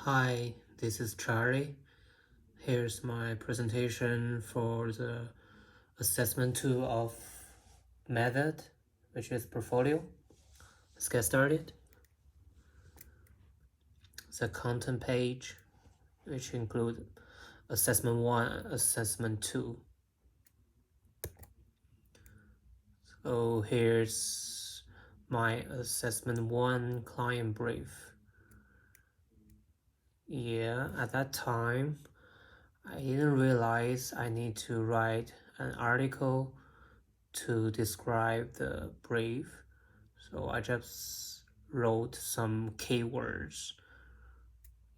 Hi, this is Charlie. Here's my presentation for the Assessment 2 of method, which is portfolio. Let's get started. The content page, which include Assessment 1 and Assessment 2. So here's my Assessment 1 client brief. Yeah, at that time, I didn't realize I need to write an article to describe the brief, so I just wrote some keywords.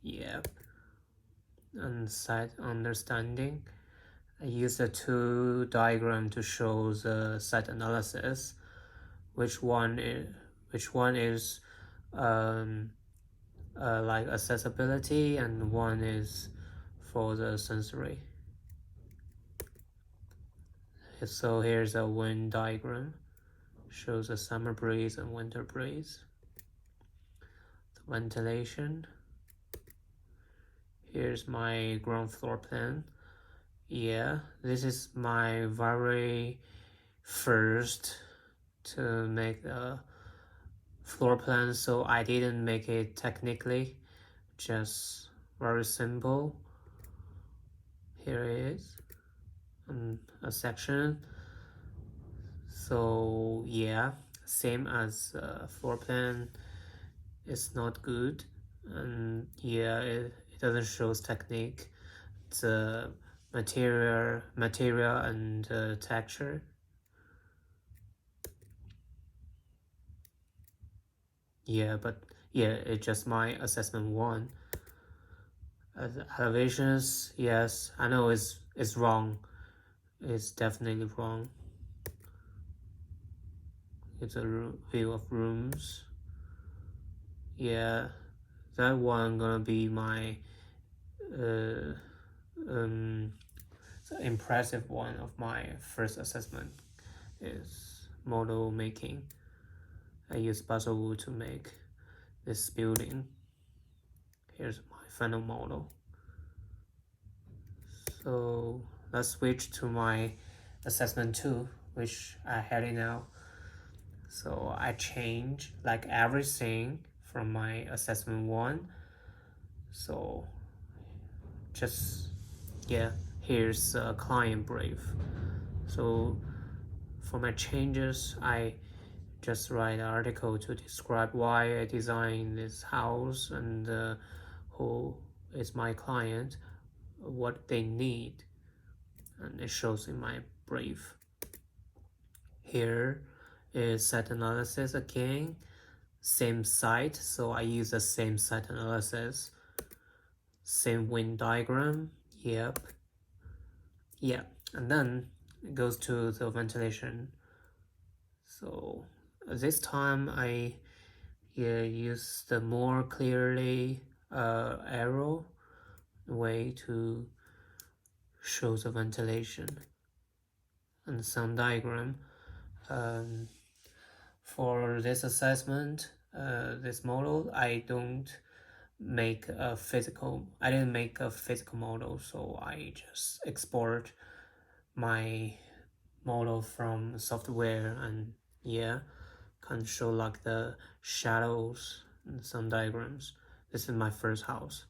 Yep. And site understanding, I used the two diagram to show the site analysis. Which one is like accessibility, and one is for the sensory. So here's a wind diagram, shows a summer breeze and winter breeze. The ventilation. Here's my ground floor plan. Yeah, this is my very first to make a floor plan, so I didn't make it technically, just very simple. Here it is, a section. So yeah, same as floor plan, it's not good, and yeah, it doesn't show technique, the material and texture. Yeah, but yeah, it's just my assessment 1. The elevations, yes, I know it's wrong. It's definitely wrong. It's a view of rooms. Yeah, that one gonna be my the impressive one of my first assessment is model making. I use basalwood to make this building. Here's my final model. So let's switch to my assessment 2, which I had it now. So I change like everything from my assessment 1. So just yeah, here's a client brief. So for my changes, I just write an article to describe why I designed this house and who is my client, what they need, and it shows in my brief. Here is site analysis again, same site, so I use the same site analysis, same wind diagram. Yep, and then it goes to the ventilation. So this time I use the more clearly arrow way to show the ventilation and sound diagram. For this assessment, this model, I didn't make a physical model, so I just export my model from software, and yeah, can show like the shadows and some diagrams. This is my first house.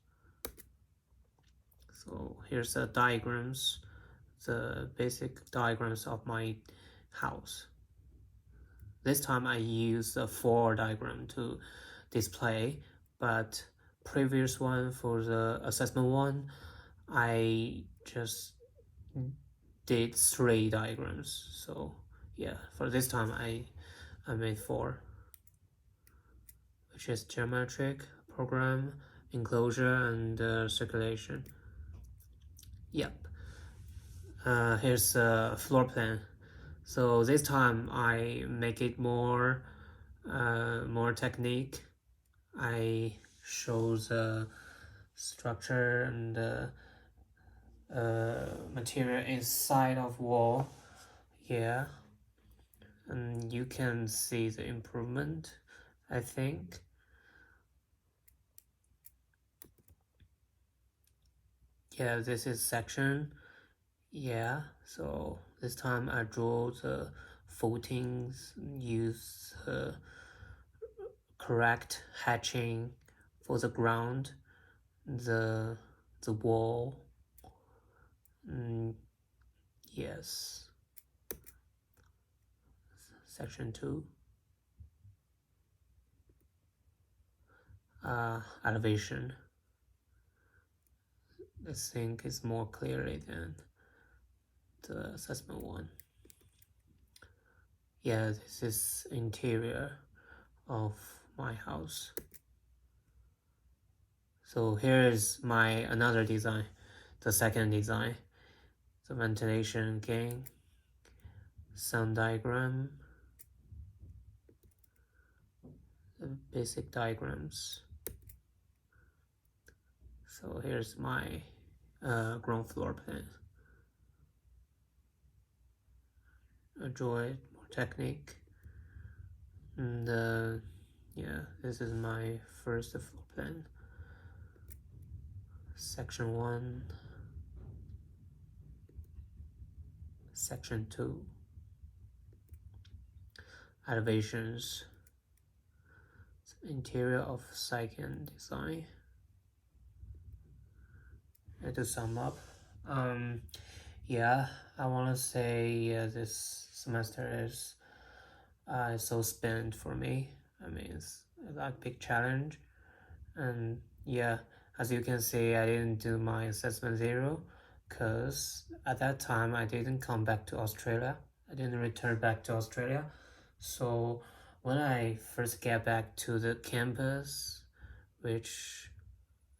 So here's the diagrams, the basic diagrams of my house. This time I use a 4 diagram to display, but previous one for the assessment 1, I just did 3 diagrams. So yeah, for this time I made 4, which is geometric, program, enclosure, and circulation. Yep. Here's a floor plan. So this time I make it more technique. I show the structure and the material inside of wall. Yeah, and you can see the improvement, I think. yeah, this is section. Yeah, so this time I draw the footings, use correct hatching for the ground, the wall. Mm, yes, section 2. Elevation. I think is more clearly than the assessment 1. Yeah, this is interior of my house. So here is my another design, the second design, the ventilation gain, sound diagram, the basic diagrams. So here's my ground floor plan. I draw it more technique, and yeah, this is my first floor plan. Section 1, section 2, elevations, interior of second design. And to sum up, yeah, I want to say this semester is so spent for me. I mean, it's a big challenge, and yeah, as you can see, I didn't do my assessment 0 because at that time I didn't come back to Australia. I didn't return back to Australia. So when I first get back to the campus, which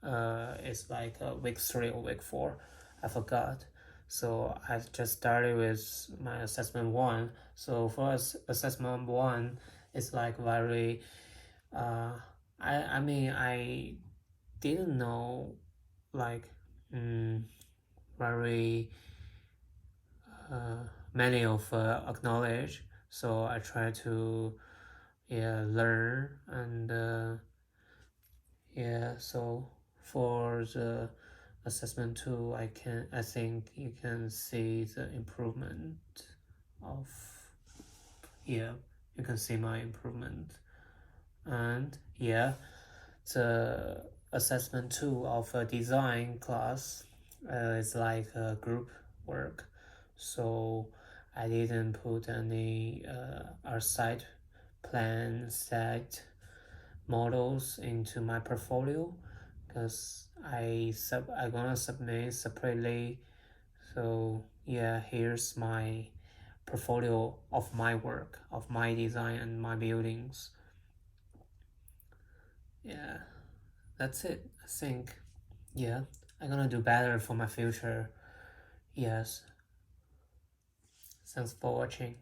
is like week 3 or week 4, I forgot. So I just started with my assessment 1. So for assessment 1, it's like very I mean I didn't know like very many of acknowledge, so I try to learn, and so for the assessment 2, I think you can see the improvement of you can see my improvement. And the assessment 2 of a design class is like a group work, so I didn't put any our site plan set models into my portfolio because I gonna submit separately. So yeah, here's my portfolio of my work, of my design and my buildings. Yeah, that's it, I think. Yeah, I'm gonna do better for my future. Yes, thanks for watching.